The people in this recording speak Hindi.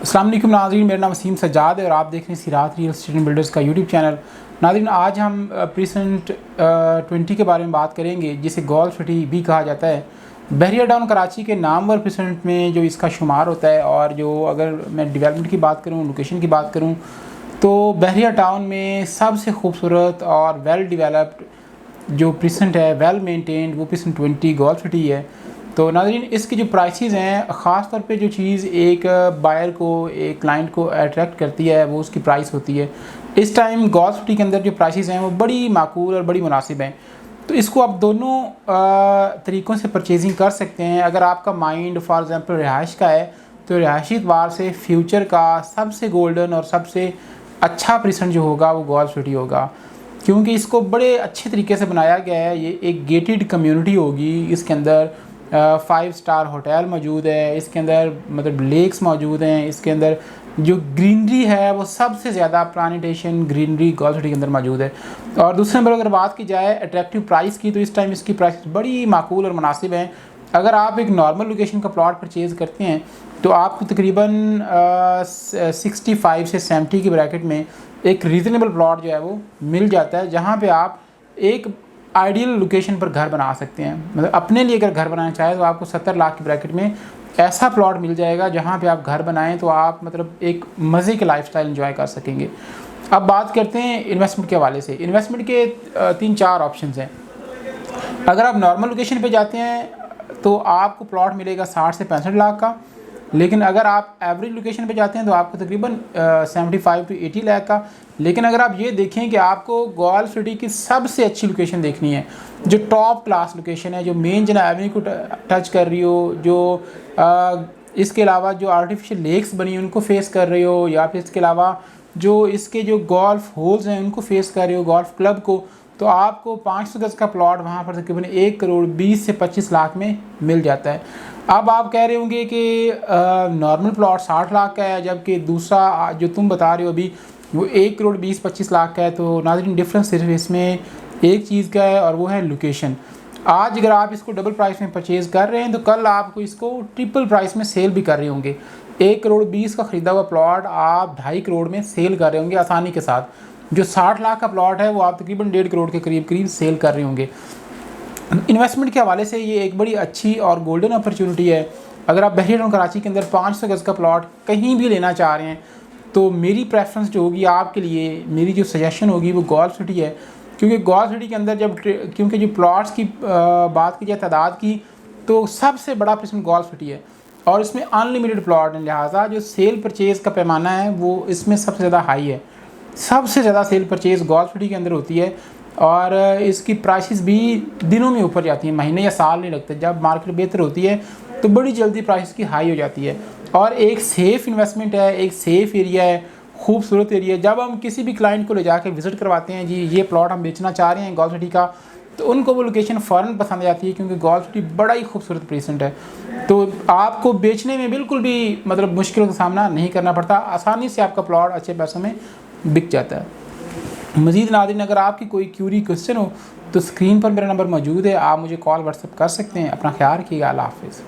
अस्सलाम वालेकुम नाज़रीन, मेरा नाम वसीम सज्जाद है और आप देख रहे हैं सिरात रियल एस्टेट एंड बिल्डर्स का यूट्यूब चैनल। नाज़रीन, आज हम प्रीसेंट 20 के बारे में बात करेंगे, जिसे गोल्फ सिटी भी कहा जाता है। बहरिया टाउन कराची के नामवर प्रीसेंट में जो इसका शुमार होता है, और जो अगर मैं डेवलपमेंट की बात करूँ, लोकेशन की बात करूँ, तो बहरिया टाउन में सबसे खूबसूरत और वेल डेवलप्ड जो प्रीसेंट है, वेल मेंटेन्ड, वो प्रीसेंट 20 गोल्फ सिटी है। तो नाज़रीन, इसकी जो प्राइसेस हैं, ख़ास तौर पे जो चीज़ एक बायर को, एक क्लाइंट को अट्रैक्ट करती है, वो उसकी प्राइस होती है। इस टाइम गोल्फ सिटी के अंदर जो प्राइसेस हैं वो बड़ी माकूल और बड़ी मुनासिब हैं। तो इसको आप दोनों तरीक़ों से परचेजिंग कर सकते हैं। अगर आपका माइंड फॉर एग्ज़ाम्पल रिहाइश का है, तो रिहायशी एतबार से फ्यूचर का सबसे गोल्डन और सबसे अच्छा प्रीसेंट जो होगा वो गोल्फ सिटी होगा, क्योंकि इसको बड़े अच्छे तरीके से बनाया गया है। ये एक गेटेड कम्युनिटी होगी, इसके अंदर 5 स्टार होटल मौजूद है, इसके अंदर मतलब लेक्स मौजूद हैं, इसके अंदर जो ग्रीनरी है वो सबसे ज़्यादा प्लांटेशन ग्रीनरी गोल्फ सिटी के अंदर मौजूद है। और दूसरे नंबर अगर बात की जाए अट्रैक्टिव प्राइस की, तो इस टाइम इसकी प्राइस बड़ी माकूल और मुनासिब हैं। अगर आप एक नॉर्मल लोकेशन का प्लॉट परचेज़ करते हैं तो आपको तकरीबन 65 से 70 की ब्रैकेट में एक रीज़नेबल प्लॉट जो है वो मिल जाता है, जहाँ पे आप एक आइडियल लोकेशन पर घर बना सकते हैं। मतलब अपने लिए अगर घर बनाना चाहें तो आपको 70 लाख की ब्रैकेट में ऐसा प्लॉट मिल जाएगा जहाँ पे आप घर बनाएं तो आप मतलब एक मज़े के लाइफस्टाइल एंजॉय कर सकेंगे। अब बात करते हैं इन्वेस्टमेंट के हवाले से। इन्वेस्टमेंट के 3-4 ऑप्शंस हैं। अगर आप नॉर्मल लोकेशन पे जाते हैं तो आपको प्लॉट मिलेगा 60 से 65 लाख का, लेकिन अगर आप एवरेज लोकेशन पे जाते हैं तो आपको तकरीबन 75 to 80 लाख का। लेकिन अगर आप ये देखें कि आपको गोल्फ सिटी की सबसे अच्छी लोकेशन देखनी है, जो टॉप क्लास लोकेशन है, जो मेन जना एवेन्यू को टच कर रही हो, जो इसके अलावा जो आर्टिफिशियल लेक्स बनी हैं उनको फेस कर रही हो, या फिर इसके अलावा जो इसके जो गोल्फ होल्स हैं उनको फेस कर रही हो, गोल्फ क्लब को, तो आपको 500 गज़ का प्लॉट वहाँ पर तकरीबन 1 करोड़ 20 से 25 लाख में मिल जाता है। अब आप कह रहे होंगे कि नॉर्मल प्लॉट 60 लाख का है, जबकि दूसरा जो तुम बता रहे हो अभी वो 1 करोड़ 20-25 लाख का है। तो नाज़रीन, डिफरेंस सिर्फ इसमें एक चीज़ का है, और वो है लोकेशन। आज अगर आप इसको डबल प्राइस में परचेज़ कर रहे हैं तो कल आपको इसको ट्रिपल प्राइस में सेल भी कर रहे होंगे। 1 करोड़ 20 का ख़रीदा हुआ प्लॉट आप 2.5 करोड़ में सेल कर रहे होंगे आसानी के साथ। जो 60 लाख का प्लॉट है वो आप तकरीबन 1.5 करोड़ के करीब सेल कर रहे होंगे। इन्वेस्टमेंट के हवाले से ये एक बड़ी अच्छी और गोल्डन अपॉर्चुनिटी है। अगर आप बहरिया टाउन कराची के अंदर 500 गज़ का प्लॉट कहीं भी लेना चाह रहे हैं तो मेरी प्रेफरेंस जो होगी आपके लिए, मेरी जो सजेशन होगी वो गोल्फ सिटी है। क्योंकि गोल्फ सिटी के अंदर क्योंकि जो प्लॉट्स की बात की जाए तादाद की, तो सबसे बड़ा परसेंट गोल्फ सिटी है और इसमें अनलिमिटेड प्लॉट है, लिहाजा जो सेल परचेज़ का पैमाना है वो इसमें सबसे ज़्यादा हाई है। सबसे ज़्यादा सेल परचेज़ गोल्फ सिटी के अंदर होती है, और इसकी प्राइसेस भी दिनों में ऊपर जाती हैं, महीने या साल नहीं लगते। जब मार्केट बेहतर होती है तो बड़ी जल्दी प्राइस की हाई हो जाती है, और एक सेफ़ इन्वेस्टमेंट है, एक सेफ़ एरिया है, खूबसूरत एरिया है। जब हम किसी भी क्लाइंट को ले जाके विज़िट करवाते हैं, जी ये प्लॉट हम बेचना चाह रहे हैं गोल्फ सिटी का, तो उनको वो लोकेशन फ़ौरन पसंद आ जाती है, क्योंकि गोल्फ सिटी बड़ा ही खूबसूरत प्रीसेंट है। तो आपको बेचने में बिल्कुल भी मतलब मुश्किलों का सामना नहीं करना पड़ता, आसानी से आपका प्लॉट अच्छे पैसों में बिक जाता है। मज़ीद नाज़रीन, अगर आपकी कोई क्यूरी क्वेश्चन हो तो स्क्रीन पर मेरा नंबर मौजूद है, आप मुझे कॉल व्हाट्सएप कर सकते हैं। अपना ख्याल रखिएगा। अल्लाह हाफ़िज़।